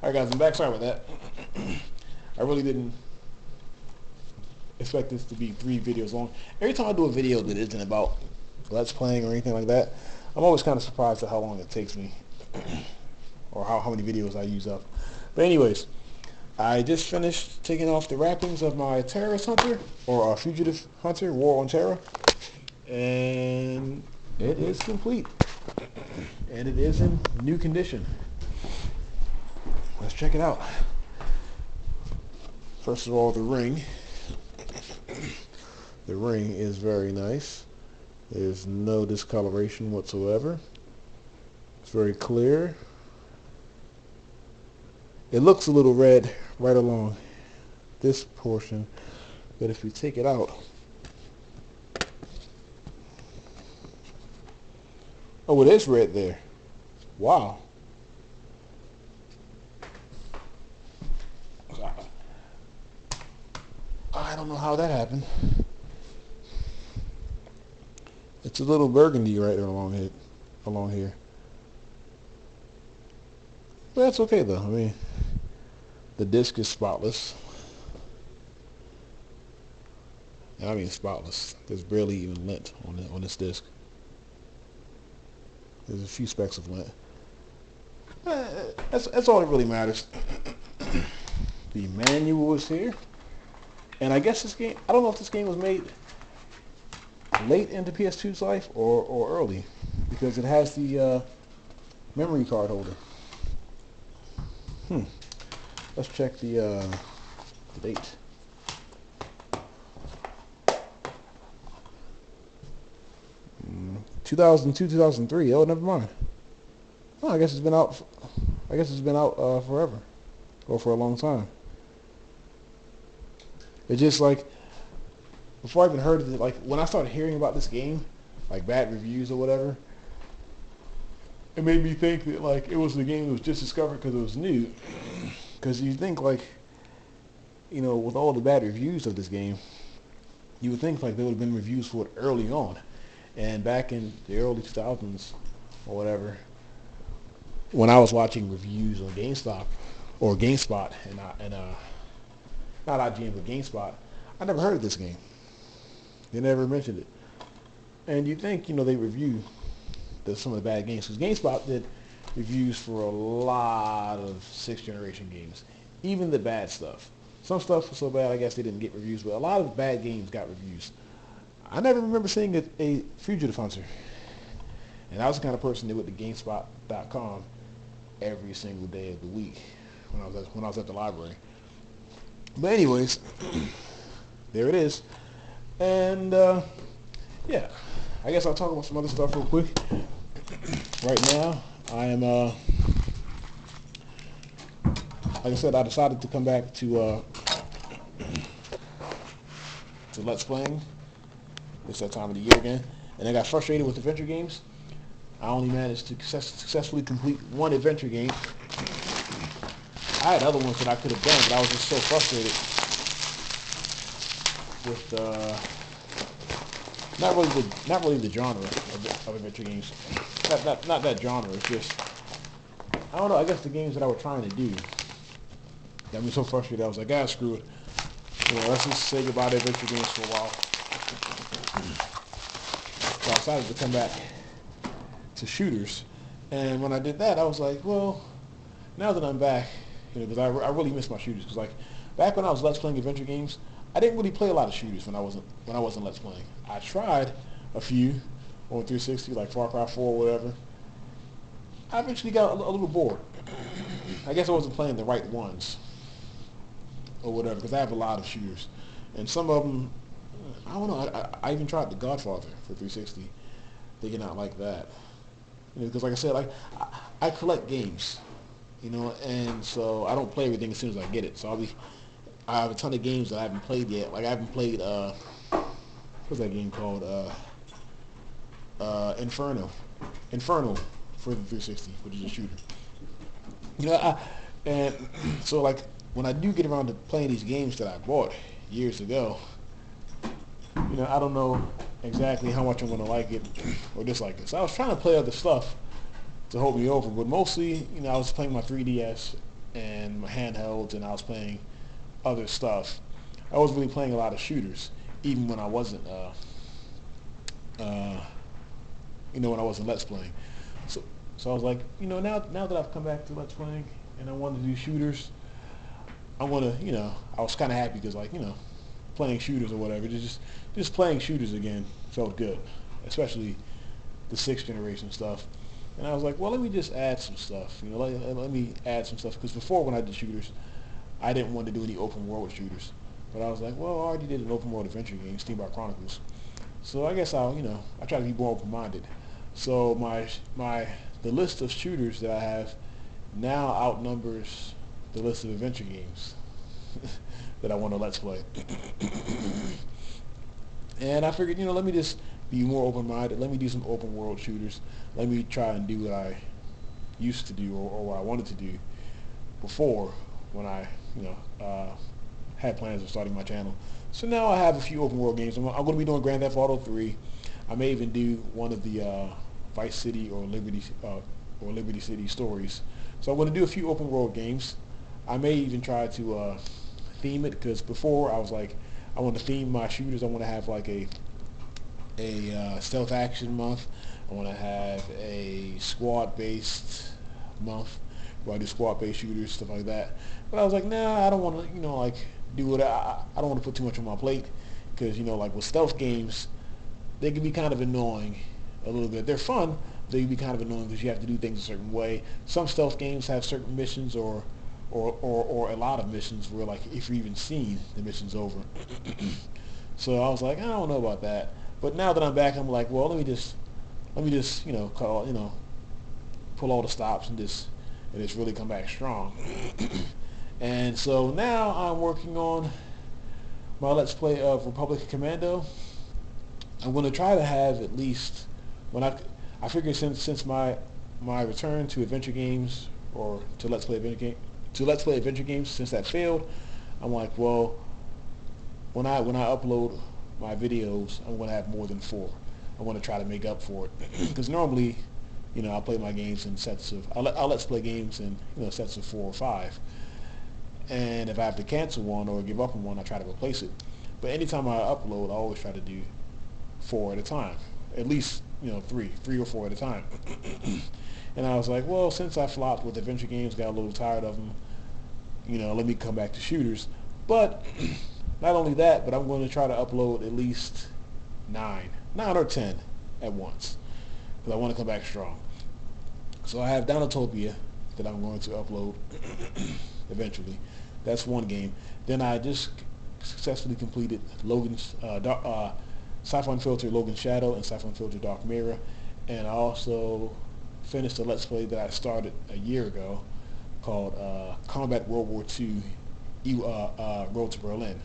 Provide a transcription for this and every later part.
Alright guys, I'm back. Sorry about that. I really didn't expect this to be 3 videos long. Every time I do a video that isn't about Let's Playing or anything like that, I'm always kind of surprised at how long it takes me or how many videos I use up. But anyways, I just finished taking off the wrappings of my Terrorist Hunter or Fugitive Hunter War on Terror, and it is complete and it is in new condition. Let's check it out. First of all, the ring. The ring is very nice. There's no discoloration whatsoever. It's very clear. It looks a little red right along this portion, but if we take it out, oh, it is red there. Wow. I don't know how that happened. It's a little burgundy right along here. But that's okay though. I mean, the disc is spotless. And I mean spotless. There's barely even lint on this disc. There's a few specks of lint. That's all that really matters. The manual is here. And I guess this game, I don't know if this game was made late into PS2's life or early, because it has the memory card holder. Let's check the date. Mm, 2002, 2003. Oh, never mind. Oh, I guess it's been out. I guess it's been out forever, or for a long time. It's just like, before I even heard of it, like when I started hearing about this game, like bad reviews or whatever, it made me think that like it was the game that was just discovered because it was new. Because you think like, you know, with all the bad reviews of this game, you would think like there would have been reviews for it early on. And back in the early 2000s or whatever, when I was watching reviews on GameStop or GameSpot and not IGN but GameSpot, I never heard of this game. They never mentioned it. And you think, you know, they review some of the bad games, because GameSpot did reviews for a lot of 6th generation games, even the bad stuff. Some stuff was so bad I guess they didn't get reviews, but a lot of bad games got reviews. I never remember seeing a Fugitive Hunter, and I was the kind of person that went to GameSpot.com every single day of the week when I was at the library. But anyways, there it is. And yeah, I guess I'll talk about some other stuff real quick. Right now, I am like I said, I decided to come back to Let's Playing. It's that time of the year again, and I got frustrated with adventure games. I only managed to successfully complete one adventure game. I had other ones that I could have done, but I was just so frustrated with not really the genre of adventure games. Not that genre. It's just, I don't know. I guess the games that I was trying to do got me so frustrated. I was like, ah, screw it. You know, let's just say goodbye to adventure games for a while. So I decided to come back to shooters, and when I did that, I was like, well, now that I'm back, you know, because I really miss my shooters. Because like back when I was Let's Playing adventure games, I didn't really play a lot of shooters when I wasn't Let's Playing. I tried a few on 360, like Far Cry 4 or whatever. I eventually got a little bored. I guess I wasn't playing the right ones or whatever, because I have a lot of shooters, and some of them, I don't know. I even tried The Godfather for 360, thinking out like that. You know, because like I said, like I collect games, you know, and so I don't play everything as soon as I get it. So I have a ton of games that I haven't played yet. Like I haven't played what's that game called? Inferno for the 360, which is a shooter. You know, and so like when I do get around to playing these games that I bought years ago, you know, I don't know exactly how much I'm going to like it or dislike it. So I was trying to play other stuff to hold me over, but mostly, you know, I was playing my 3DS and my handhelds, and I was playing other stuff. I was really playing a lot of shooters, even when I wasn't, uh, when I wasn't Let's Playing. So, so I was like, now that I've come back to Let's Playing and I wanted to do shooters, I want to, I was kind of happy because, like, playing shooters or whatever, just playing shooters again felt good, especially the 6th generation stuff. And I was like, well, let me just add some stuff. Let me add some stuff, because before, when I did shooters, I didn't want to do any open world shooters. But I was like, well, I already did an open world adventure game, Steamboat Chronicles. So I guess I try to be more open-minded. So the list of shooters that I have now outnumbers the list of adventure games that I want to Let's Play. And I figured, let me just be more open-minded. Let me do some open world shooters. Let me try and do what I used to do, or what I wanted to do before, when I, had plans of starting my channel. So now I have a few open world games. I'm going to be doing Grand Theft Auto 3. I may even do one of the Vice City or Liberty City stories. So I'm going to do a few open world games. I may even try to theme it, because before I was like, I want to theme my shooters. I want to have like a stealth action month. I want to have a squad-based month where I do squad-based shooters, stuff like that. But I was like, nah, I don't want to, like, do it. I don't want to put too much on my plate, because, like with stealth games, they can be kind of annoying a little bit. They're fun. They can be kind of annoying because you have to do things a certain way. Some stealth games have certain missions, or a lot of missions where, like, if you're even seen, the mission's over. So I was like, I don't know about that. But now that I'm back, I'm like, well, let me just pull all the stops and just really come back strong. And so now I'm working on my Let's Play of Republic Commando. I'm going to try to have at least, I figure since my return to adventure games, or to Let's Play adventure games, since that failed, I'm like, well, when I upload my videos, I'm going to have more than 4. I want to try to make up for it, because normally, I'll play my games in sets of, I'll Let's Play games in sets of 4 or 5. And if I have to cancel one or give up on one, I try to replace it. But anytime I upload, I always try to do 4 at a time, at least 3 or 4 at a time. And I was like, well, since I flopped with adventure games, got a little tired of them, let me come back to shooters. But not only that, but I'm going to try to upload at least 9 or 10 at once, because I want to come back strong. So I have Donutopia that I'm going to upload eventually. That's one game. Then I just successfully completed Logan's Sci-Fi Filter Logan's Shadow and Sci-Fi Filter Dark Mirror, and I also finished a Let's Play that I started a year ago called Combat World War II Road to Berlin.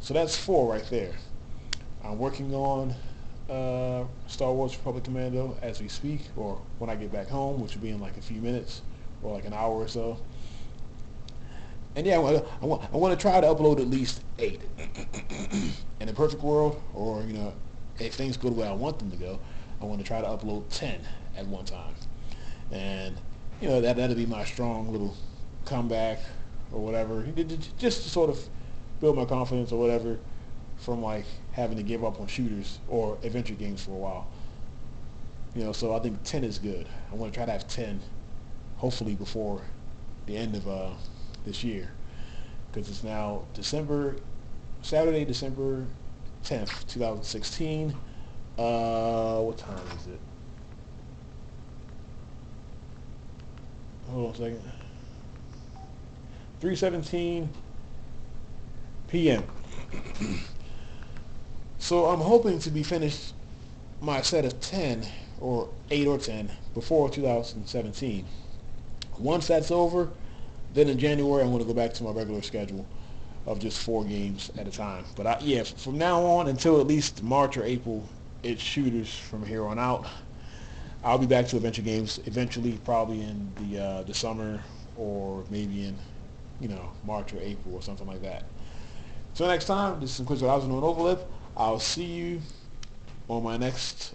So that's 4 right there. I'm working on Star Wars Republic Commando as we speak, or when I get back home, which will be in like a few minutes or like an hour or so. And yeah, I want to try to upload at least 8. In a perfect world, or if things go the way I want them to go, I want to try to upload 10 at one time. And that'll be my strong little comeback or whatever, just to sort of build my confidence or whatever, from like having to give up on shooters or adventure games for a while. So I think 10 is good. I want to try to have 10, hopefully before the end of this year, because it's now Saturday, December 10th, 2016. What time is it? Hold on a second. 3:17 p.m. So I'm hoping to be finished my set of 10 or 8 or 10 before 2017. Once that's over, then in January I'm going to go back to my regular schedule of just 4 games at a time. But yeah, from now on until at least March or April, it's shooters from here on out. I'll be back to adventure games eventually, probably in the summer, or maybe in March or April or something like that. So next time, this is Inquisitor Housing on Overlip. I'll see you on my next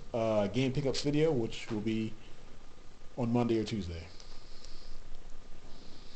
game pickups video, which will be on Monday or Tuesday.